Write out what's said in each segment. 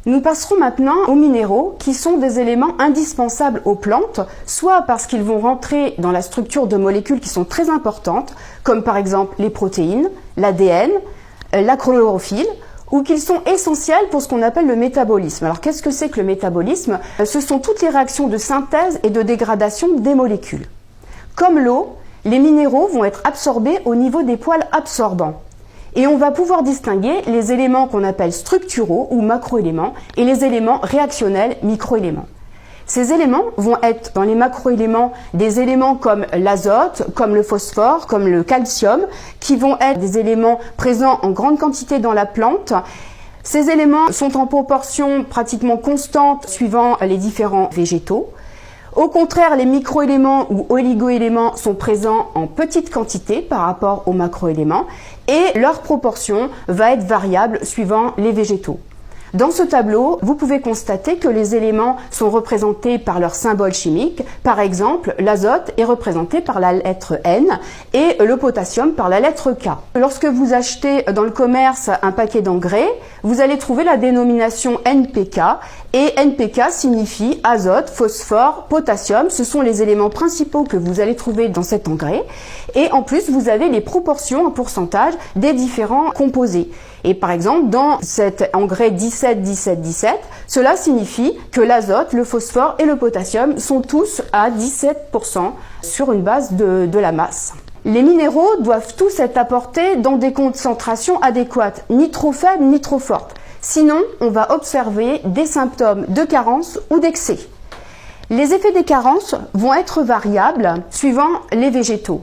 Nous passerons maintenant aux minéraux qui sont des éléments indispensables aux plantes, soit parce qu'ils vont rentrer dans la structure de molécules qui sont très importantes, comme par exemple les protéines, l'ADN, la chlorophylle, ou qu'ils sont essentiels pour ce qu'on appelle le métabolisme. Alors qu'est-ce que c'est que le métabolisme? Ce sont toutes les réactions de synthèse et de dégradation des molécules. Comme l'eau, les minéraux vont être absorbés au niveau des poils absorbants. Et on va pouvoir distinguer les éléments qu'on appelle structuraux ou macroéléments et les éléments réactionnels microéléments. Ces éléments vont être dans les macroéléments des éléments comme l'azote, comme le phosphore, comme le calcium, qui vont être des éléments présents en grande quantité dans la plante. Ces éléments sont en proportion pratiquement constante suivant les différents végétaux. Au contraire, les microéléments ou oligoéléments sont présents en petite quantité par rapport aux macroéléments et leur proportion va être variable suivant les végétaux. Dans ce tableau, vous pouvez constater que les éléments sont représentés par leur symbole chimique. Par exemple, l'azote est représenté par la lettre N et le potassium par la lettre K. Lorsque vous achetez dans le commerce un paquet d'engrais, vous allez trouver la dénomination NPK et NPK signifie azote, phosphore, potassium. Ce sont les éléments principaux que vous allez trouver dans cet engrais. Et en plus, vous avez les proportions en pourcentage des différents composés. Et par exemple, dans cet engrais 17-17-17, cela signifie que l'azote, le phosphore et le potassium sont tous à 17% sur une base de la masse. Les minéraux doivent tous être apportés dans des concentrations adéquates, ni trop faibles ni trop fortes. Sinon, on va observer des symptômes de carence ou d'excès. Les effets des carences vont être variables suivant les végétaux.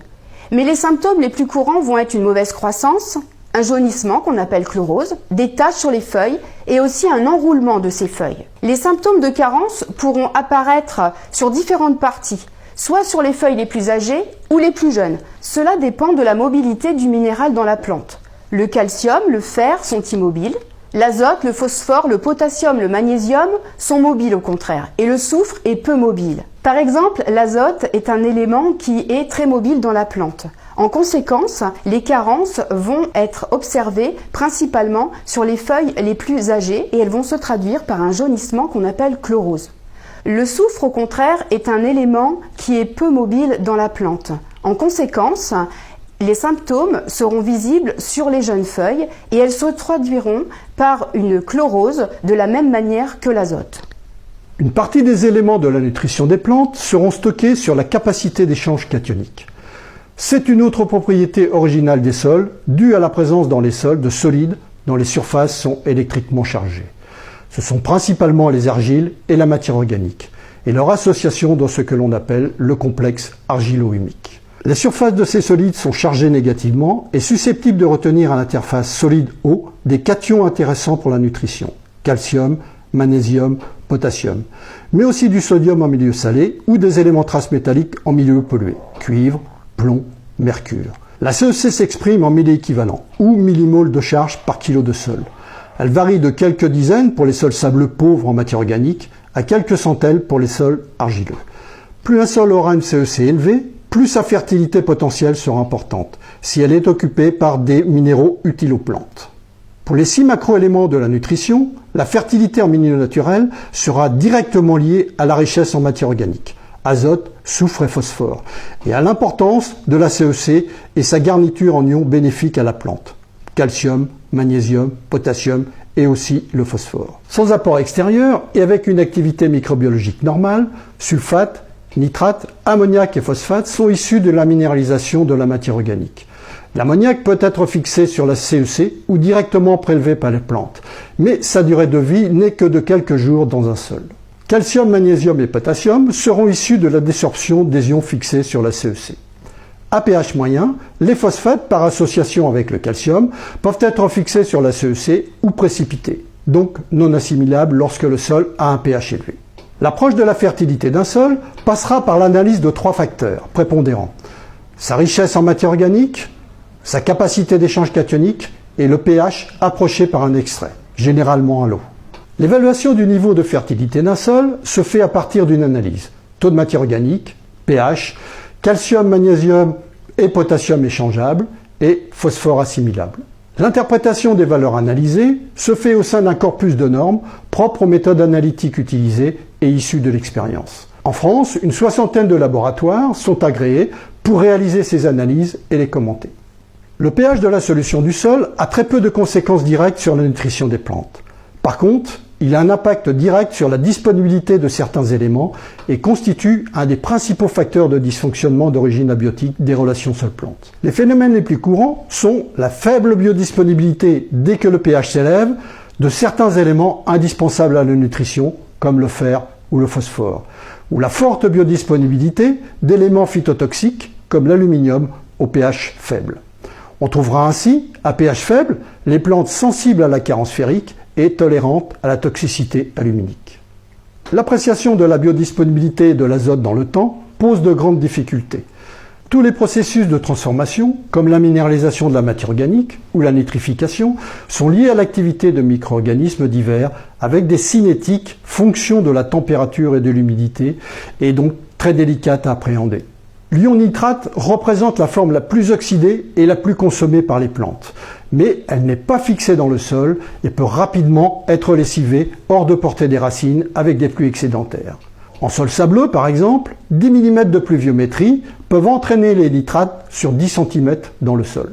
Mais les symptômes les plus courants vont être une mauvaise croissance, un jaunissement qu'on appelle chlorose, des taches sur les feuilles et aussi un enroulement de ces feuilles. Les symptômes de carence pourront apparaître sur différentes parties, soit sur les feuilles les plus âgées ou les plus jeunes. Cela dépend de la mobilité du minéral dans la plante. Le calcium, le fer sont immobiles. L'azote, le phosphore, le potassium, le magnésium sont mobiles au contraire et le soufre est peu mobile. Par exemple, l'azote est un élément qui est très mobile dans la plante. En conséquence, les carences vont être observées principalement sur les feuilles les plus âgées et elles vont se traduire par un jaunissement qu'on appelle chlorose. Le soufre, au contraire, est un élément qui est peu mobile dans la plante. En conséquence, les symptômes seront visibles sur les jeunes feuilles et elles se traduiront par une chlorose de la même manière que l'azote. Une partie des éléments de la nutrition des plantes seront stockés sur la capacité d'échange cationique. C'est une autre propriété originale des sols, due à la présence dans les sols de solides dont les surfaces sont électriquement chargées. Ce sont principalement les argiles et la matière organique, et leur association dans ce que l'on appelle le complexe argilo-humique. Les surfaces de ces solides sont chargées négativement et susceptibles de retenir à l'interface solide-eau des cations intéressants pour la nutrition, calcium, magnésium, potassium, mais aussi du sodium en milieu salé ou des éléments traces métalliques en milieu pollué, cuivre, plomb, mercure. La CEC s'exprime en milli-équivalent ou millimoles de charge par kilo de sol. Elle varie de quelques dizaines pour les sols sableux pauvres en matière organique à quelques centaines pour les sols argileux. Plus un sol aura une CEC élevée, plus sa fertilité potentielle sera importante, si elle est occupée par des minéraux utiles aux plantes. Pour les 6 macroéléments de la nutrition, la fertilité en milieu naturel sera directement liée à la richesse en matière organique, azote, soufre et phosphore, et à l'importance de la CEC et sa garniture en ions bénéfiques à la plante, calcium, magnésium, potassium et aussi le phosphore. Sans apport extérieur et avec une activité microbiologique normale, sulfate, nitrate, ammoniac et phosphate sont issus de la minéralisation de la matière organique. L'ammoniac peut être fixé sur la CEC ou directement prélevé par les plantes, mais sa durée de vie n'est que de quelques jours dans un sol. Calcium, magnésium et potassium seront issus de la désorption des ions fixés sur la CEC. À pH moyen, les phosphates, par association avec le calcium, peuvent être fixés sur la CEC ou précipités, donc non assimilables lorsque le sol a un pH élevé. L'approche de la fertilité d'un sol passera par l'analyse de 3 facteurs prépondérants: sa richesse en matière organique, sa capacité d'échange cationique et le pH approché par un extrait, généralement à l'eau. L'évaluation du niveau de fertilité d'un sol se fait à partir d'une analyse: taux de matière organique, pH, calcium, magnésium et potassium échangeables et phosphore assimilable. L'interprétation des valeurs analysées se fait au sein d'un corpus de normes propres aux méthodes analytiques utilisées et issues de l'expérience. En France, une soixantaine de laboratoires sont agréés pour réaliser ces analyses et les commenter. Le pH de la solution du sol a très peu de conséquences directes sur la nutrition des plantes. Par contre, il a un impact direct sur la disponibilité de certains éléments et constitue un des principaux facteurs de dysfonctionnement d'origine abiotique des relations sol-plante. Les phénomènes les plus courants sont la faible biodisponibilité dès que le pH s'élève de certains éléments indispensables à la nutrition, comme le fer ou le phosphore, ou la forte biodisponibilité d'éléments phytotoxiques, comme l'aluminium au pH faible. On trouvera ainsi, à pH faible, les plantes sensibles à la carence ferrique et tolérantes à la toxicité aluminique. L'appréciation de la biodisponibilité de l'azote dans le temps pose de grandes difficultés. Tous les processus de transformation, comme la minéralisation de la matière organique ou la nitrification, sont liés à l'activité de micro-organismes divers avec des cinétiques fonction de la température et de l'humidité et donc très délicates à appréhender. L'ion nitrate représente la forme la plus oxydée et la plus consommée par les plantes, mais elle n'est pas fixée dans le sol et peut rapidement être lessivée hors de portée des racines avec des pluies excédentaires. En sol sableux, par exemple, 10 mm de pluviométrie peuvent entraîner les nitrates sur 10 cm dans le sol.